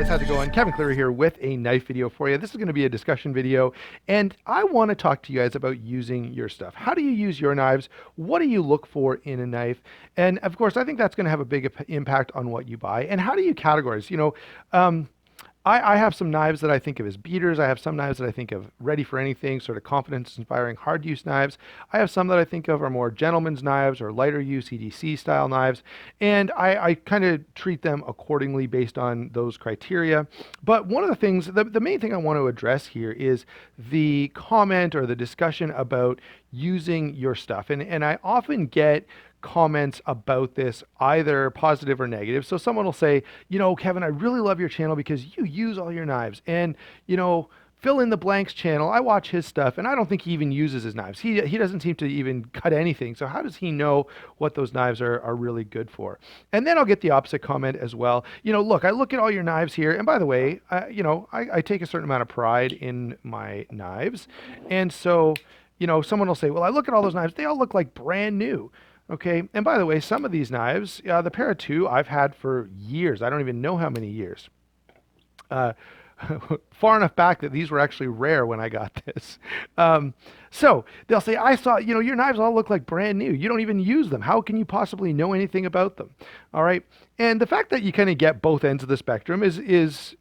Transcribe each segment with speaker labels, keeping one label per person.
Speaker 1: guys, how's it going? Kevin Cleary here with a knife video for you. This is going to be a discussion video, and I want to talk to you guys about using your stuff. How do you use your knives? What do you look for in a knife? And of course, I think that's going to have a big impact on what you buy. And how do you categorize? I have some knives that I think of as beaters. I have some knives that I think of ready for anything, sort of confidence-inspiring, hard-use knives. I have some that I think of are more gentleman's knives or lighter use EDC style knives. And I kind of treat them accordingly based on those criteria. But one of the things, the main thing I want to address here is the comment or the discussion about using your stuff. And I often get comments about this, either positive or negative. So someone will say, Kevin, I really love your channel because you use all your knives. And, fill in the blanks channel, I watch his stuff and I don't think he even uses his knives. He doesn't seem to even cut anything. So how does he know what those knives are really good for? And then I'll get the opposite comment as well. Look, I look at all your knives here. And by the way, I take a certain amount of pride in my knives. And so, someone will say, well, I look at all those knives. They all look like brand new. Okay, and by the way, some of these knives, the Para 2 I've had for years. I don't even know how many years. Uh, Far enough back that these were actually rare when I got this. So they'll say, I saw, your knives all look like brand new. You don't even use them. How can you possibly know anything about them? All right, and the fact that you kind of get both ends of the spectrum is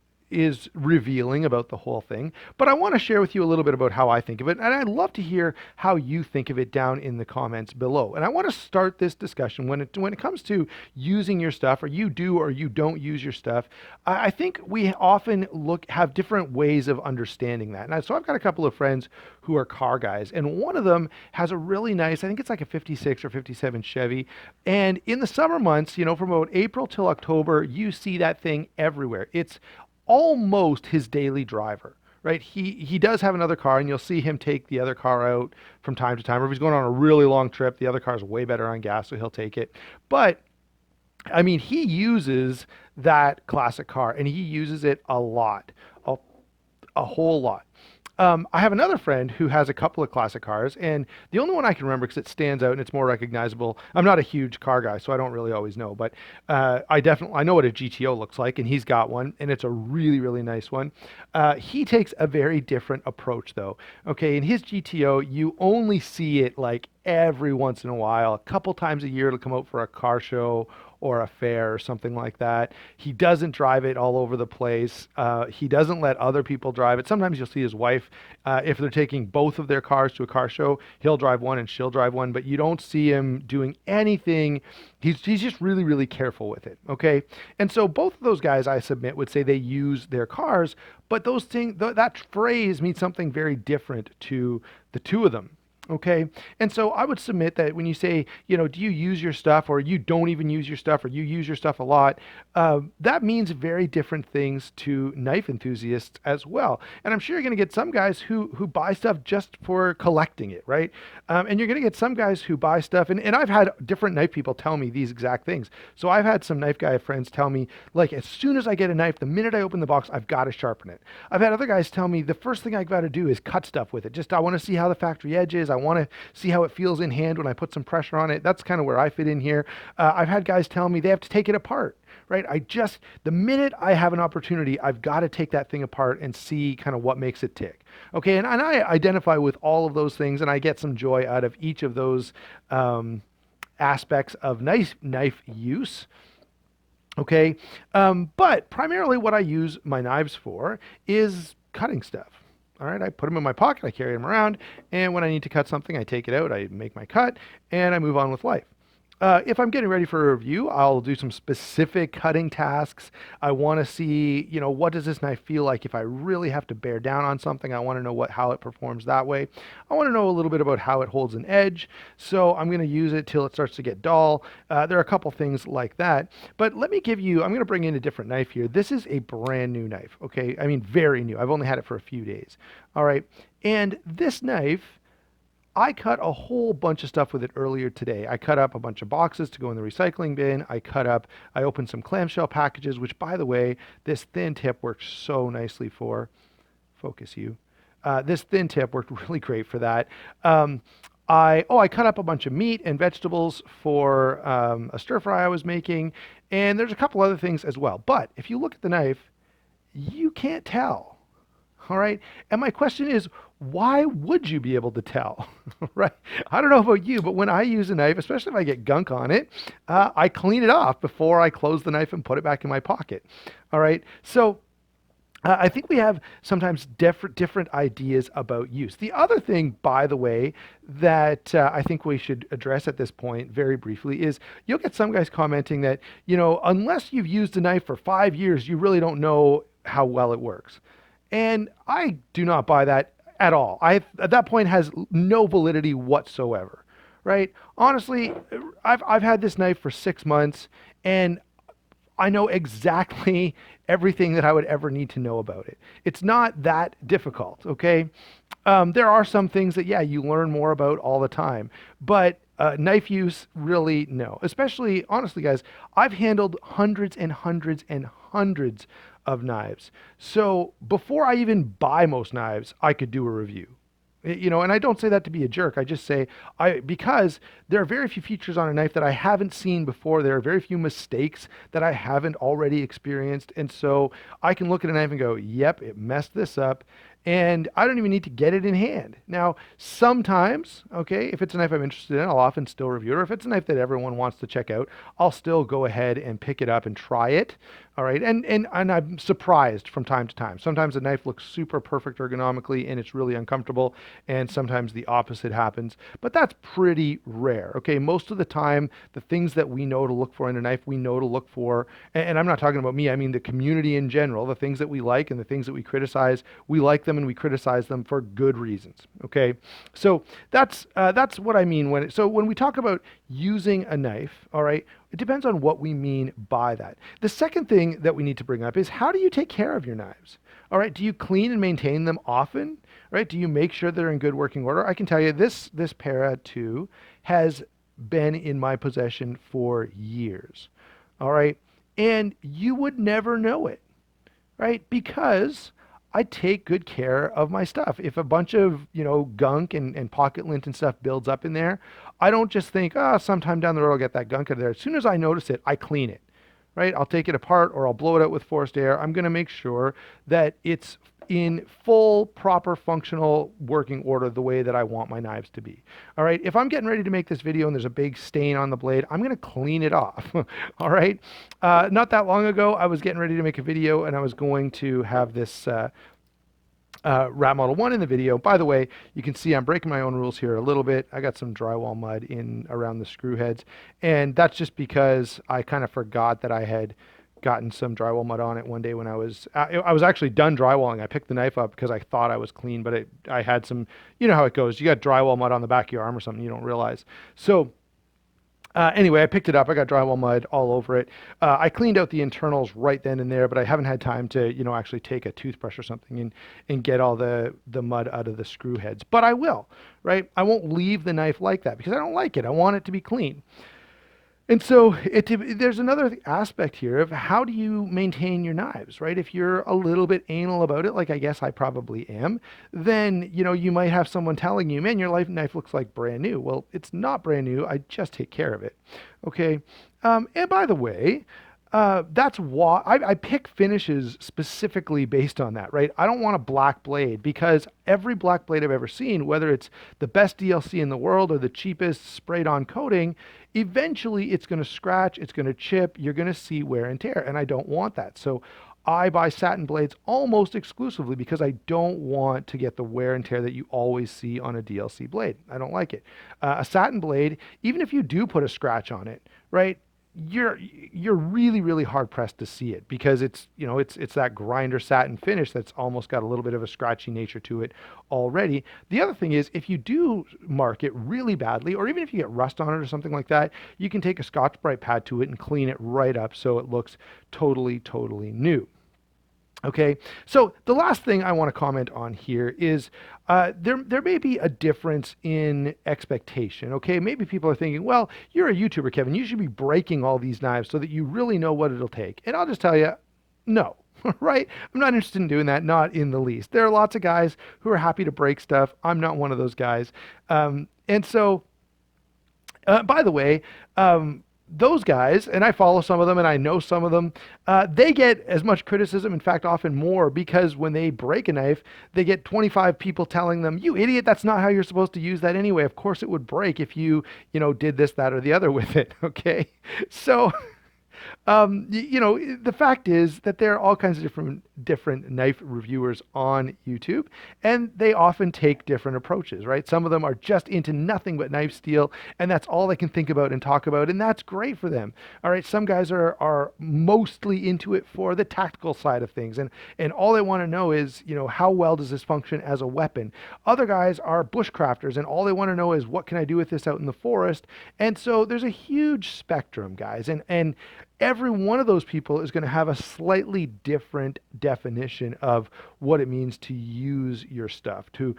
Speaker 1: revealing about the whole thing. But I want to share with you a little bit about how I think of it, and I'd love to hear how you think of it down in the comments below. And I want to start this discussion when it comes to using your stuff, or you do or you don't use your stuff. I think we often have different ways of understanding that. And so I've got a couple of friends who are car guys, and one of them has a really nice, I think it's like a 56 or 57 Chevy. And in the summer months, from about April till October, you see that thing everywhere. It's almost his daily driver, right? He does have another car, and you'll see him take the other car out from time to time. Or if he's going on a really long trip, the other car is way better on gas, so he'll take it. But I mean, he uses that classic car, and he uses it a lot, a whole lot. I have another friend who has a couple of classic cars, and the only one I can remember because it stands out and it's more recognizable. I'm not a huge car guy, so I don't really always know, but I know what a GTO looks like, and he's got one, and it's a really, really nice one. He takes a very different approach, though. Okay, in his GTO, you only see it like every once in a while, a couple times a year. It'll come out for a car show or a fair or something like that. He doesn't drive it all over the place. He doesn't let other people drive it. Sometimes you'll see his wife, if they're taking both of their cars to a car show, he'll drive one and she'll drive one, but you don't see him doing anything. He's just really, really careful with it, okay? And so both of those guys, I submit, would say they use their cars, but those things, that phrase means something very different to the two of them. Okay. And so I would submit that when you say, do you use your stuff, or you don't even use your stuff, or you use your stuff a lot, that means very different things to knife enthusiasts as well. And I'm sure you're going to get some guys who buy stuff just for collecting it, right? And you're going to get some guys who buy stuff. And I've had different knife people tell me these exact things. So I've had some knife guy friends tell me, like, as soon as I get a knife, the minute I open the box, I've got to sharpen it. I've had other guys tell me the first thing I've got to do is cut stuff with it. Just, I want to see how the factory edge is. I want to see how it feels in hand when I put some pressure on it. That's kind of where I fit in here. I've had guys tell me they have to take it apart, right? The minute I have an opportunity, I've got to take that thing apart and see kind of what makes it tick. Okay, and I identify with all of those things, and I get some joy out of each of those aspects of knife use. Okay, but primarily what I use my knives for is cutting stuff. All right, I put them in my pocket, I carry them around, and when I need to cut something, I take it out, I make my cut, and I move on with life. If I'm getting ready for a review, I'll do some specific cutting tasks. I want to see, what does this knife feel like if I really have to bear down on something? I want to know how it performs that way. I want to know a little bit about how it holds an edge. So I'm going to use it till it starts to get dull. There are a couple things like that. But I'm going to bring in a different knife here. This is a brand new knife, okay? I mean, very new. I've only had it for a few days. All right. And this knife, I cut a whole bunch of stuff with it earlier today. I cut up a bunch of boxes to go in the recycling bin. I opened some clamshell packages, which, by the way, this thin tip works so nicely for. Focus you. This thin tip worked really great for that. I cut up a bunch of meat and vegetables for a stir fry I was making, and there's a couple other things as well. But if you look at the knife, you can't tell. All right. And my question is, why would you be able to tell? Right? I don't know about you, but when I use a knife, especially if I get gunk on it, I clean it off before I close the knife and put it back in my pocket. All right. So I think we have sometimes different ideas about use. The other thing, by the way, that I think we should address at this point very briefly is you'll get some guys commenting that, unless you've used a knife for 5 years, you really don't know how well it works. And I do not buy that at all. At that point has no validity whatsoever, right? Honestly, I've had this knife for 6 months, and I know exactly everything that I would ever need to know about it. It's not that difficult, okay? There are some things that, yeah, you learn more about all the time, but knife use, really, no. Especially, honestly, guys, I've handled hundreds and hundreds and hundreds of knives. So before I even buy most knives, I could do a review. And I don't say that to be a jerk. I just say because there are very few features on a knife that I haven't seen before. There are very few mistakes that I haven't already experienced. And so I can look at a knife and go, yep, it messed this up. And I don't even need to get it in hand. Now, sometimes, okay, if it's a knife I'm interested in, I'll often still review it. Or if it's a knife that everyone wants to check out, I'll still go ahead and pick it up and try it. All right. And I'm surprised from time to time. Sometimes a knife looks super perfect ergonomically and it's really uncomfortable. And sometimes the opposite happens. But that's pretty rare. Okay. Most of the time, the things that we know to look for in a knife, we know to look for. And I'm not talking about me, I mean the community in general, the things that we like and the things that we criticize. We like them and we criticize them for good reasons. Okay. So that's what I mean when we talk about using a knife, all right, it depends on what we mean by that. The second thing that we need to bring up is, how do you take care of your knives? All right, do you clean and maintain them often? Right? Do you make sure they're in good working order? I can tell you this Para 2 has been in my possession for years. All right? And you would never know it, right? Because I take good care of my stuff. If a bunch of, gunk and pocket lint and stuff builds up in there, I don't just think, sometime down the road I'll get that gunk out of there. As soon as I notice it, I clean it, right? I'll take it apart or I'll blow it out with forced air. I'm going to make sure that it's in full, proper, functional working order the way that I want my knives to be. All right. If I'm getting ready to make this video and there's a big stain on the blade, I'm going to clean it off. All right. Not that long ago, I was getting ready to make a video and I was going to have this Rat Model 1 in the video. By the way, you can see I'm breaking my own rules here a little bit. I got some drywall mud in around the screw heads, and that's just because I kind of forgot that I had gotten some drywall mud on it one day when I was actually done drywalling. I picked the knife up because I thought I was clean, but I had some, you know how it goes. You got drywall mud on the back of your arm or something you don't realize. So anyway, I picked it up. I got drywall mud all over it. I cleaned out the internals right then and there, but I haven't had time to, actually take a toothbrush or something and get all the mud out of the screw heads. But I will, right? I won't leave the knife like that because I don't like it. I want it to be clean. And so there's another aspect here of, how do you maintain your knives, right? If you're a little bit anal about it, like I guess I probably am, then, you might have someone telling you, man, your knife looks like brand new. Well, it's not brand new. I just take care of it. Okay. And by the way, that's why I pick finishes specifically based on that, right? I don't want a black blade because every black blade I've ever seen, whether it's the best DLC in the world or the cheapest sprayed on coating, eventually it's going to scratch, it's going to chip, you're going to see wear and tear, and I don't want that. So I buy satin blades almost exclusively because I don't want to get the wear and tear that you always see on a DLC blade. I don't like it. A satin blade, even if you do put a scratch on it, right? You're really, really hard pressed to see it because it's that grinder satin finish that's almost got a little bit of a scratchy nature to it already. The other thing is, if you do mark it really badly, or even if you get rust on it or something like that, you can take a Scotch-Brite pad to it and clean it right up so it looks totally, totally new. Okay, so the last thing I want to comment on here is there may be a difference in expectation. Okay, maybe people are thinking, well, you're a YouTuber, Kevin. You should be breaking all these knives so that you really know what it'll take. And I'll just tell you, no. Right? I'm not interested in doing that, not in the least. There are lots of guys who are happy to break stuff. I'm not one of those guys. And so, by the way, those guys, and I follow some of them and I know some of them, they get as much criticism, in fact, often more, because when they break a knife, they get 25 people telling them, "You idiot, that's not how you're supposed to use that anyway. Of course it would break if you did this, that, or the other with it." Okay. So the fact is that there are all kinds of different knife reviewers on YouTube, and they often take different approaches, right? Some of them are just into nothing but knife steel, and that's all they can think about and talk about, and that's great for them. All right, some guys are mostly into it for the tactical side of things, and all they want to know is, how well does this function as a weapon? Other guys are bushcrafters, and all they want to know is, what can I do with this out in the forest? And so there's a huge spectrum, guys, and every one of those people is going to have a slightly different definition of what it means to use your stuff, to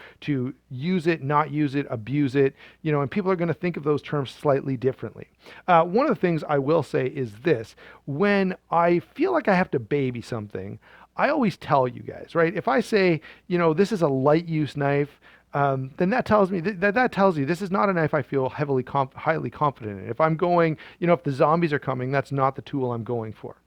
Speaker 1: use it, not use it, abuse it, and people are going to think of those terms slightly differently. One of the things I will say is this: when I feel like I have to baby something, I always tell you guys, right? If I say, this is a light use knife, then that tells me that tells you this is not a knife I feel highly confident in. If I'm going, if the zombies are coming, that's not the tool I'm going for.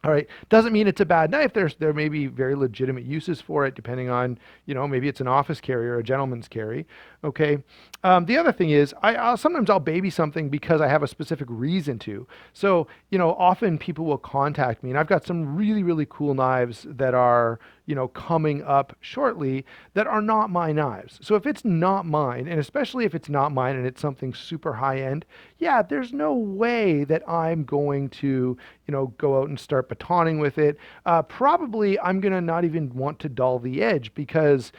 Speaker 1: All right. Doesn't mean it's a bad knife. There may be very legitimate uses for it, depending on, maybe it's an office carry or a gentleman's carry. Okay. The other thing is, sometimes I'll baby something because I have a specific reason to. So, often people will contact me, and I've got some really, really cool knives that are, coming up shortly that are not my knives. So if it's not mine, and especially if it's not mine and it's something super high end, yeah, there's no way that I'm going to, go out and start batoning with it. Probably I'm going to not even want to dull the edge, because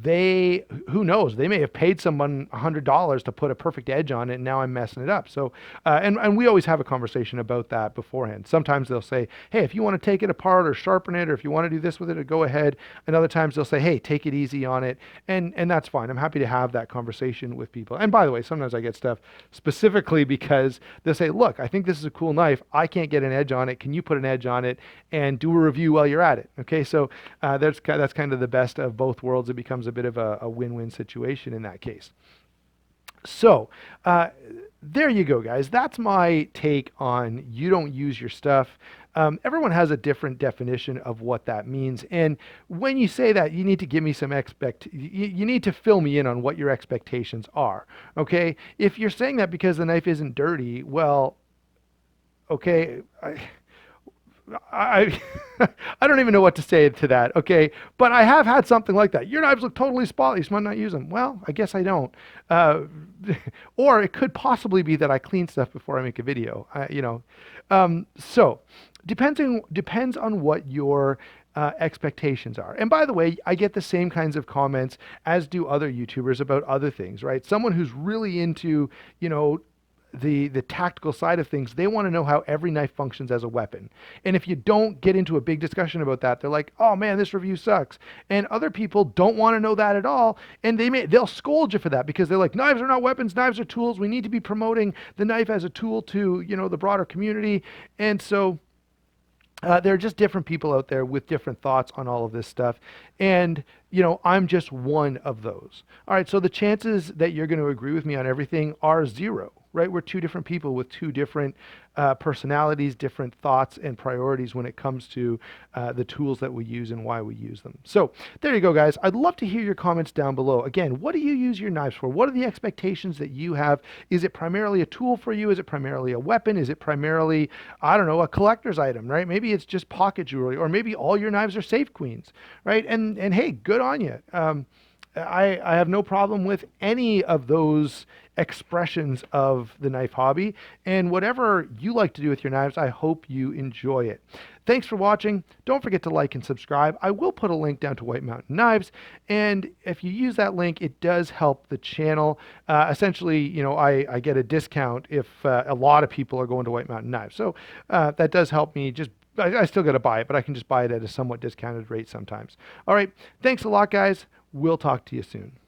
Speaker 1: who knows, they may have paid someone $100 to put a perfect edge on it, and now I'm messing it up. So and we always have a conversation about that beforehand. Sometimes they'll say, hey, if you want to take it apart or sharpen it, or if you want to do this with it, go ahead. And other times they'll say, hey, take it easy on it, and that's fine. I'm happy to have that conversation with people. And by the way, sometimes I get stuff specifically because they'll say, look, I think this is a cool knife, I can't get an edge on it, can you put an edge on it and do a review while you're at it? Okay, so that's kind of the best of both worlds. It becomes a bit of a win-win situation in that case. So there you go, guys. That's my take on you don't use your stuff. Everyone has a different definition of what that means. And when you say that, you need to give me some you need to fill me in on what your expectations are. Okay. If you're saying that because the knife isn't dirty, well, okay. I I don't even know what to say to that. Okay, but I have had something like that. Your knives look totally spotless. You might not use them. Well, I guess I don't. Or it could possibly be that I clean stuff before I make a video. So depends on what your expectations are. And by the way, I get the same kinds of comments as do other YouTubers about other things, right? Someone who's really into, the tactical side of things, they want to know how every knife functions as a weapon. And if you don't get into a big discussion about that, they're like, oh man, this review sucks. And other people don't want to know that at all, and they'll scold you for that, because they're like, knives are not weapons, knives are tools. We need to be promoting the knife as a tool to, the broader community. And so there are just different people out there with different thoughts on all of this stuff. And, I'm just one of those. All right, so the chances that you're going to agree with me on everything are zero, right? We're two different people with two different personalities, different thoughts and priorities when it comes to the tools that we use and why we use them. So there you go, guys. I'd love to hear your comments down below. Again, what do you use your knives for? What are the expectations that you have? Is it primarily a tool for you? Is it primarily a weapon? Is it primarily, I don't know, a collector's item, right? Maybe it's just pocket jewelry, or maybe all your knives are safe queens, right? And hey, good on you. I have no problem with any of those expressions of the knife hobby, and whatever you like to do with your knives, I hope you enjoy it. Thanks for watching. Don't forget to like and subscribe. I will put a link down to White Mountain Knives, and if you use that link, it does help the channel. Essentially, I get a discount if a lot of people are going to White Mountain Knives, so that does help me. I still got to buy it, but I can just buy it at a somewhat discounted rate sometimes. All right. Thanks a lot, guys. We'll talk to you soon.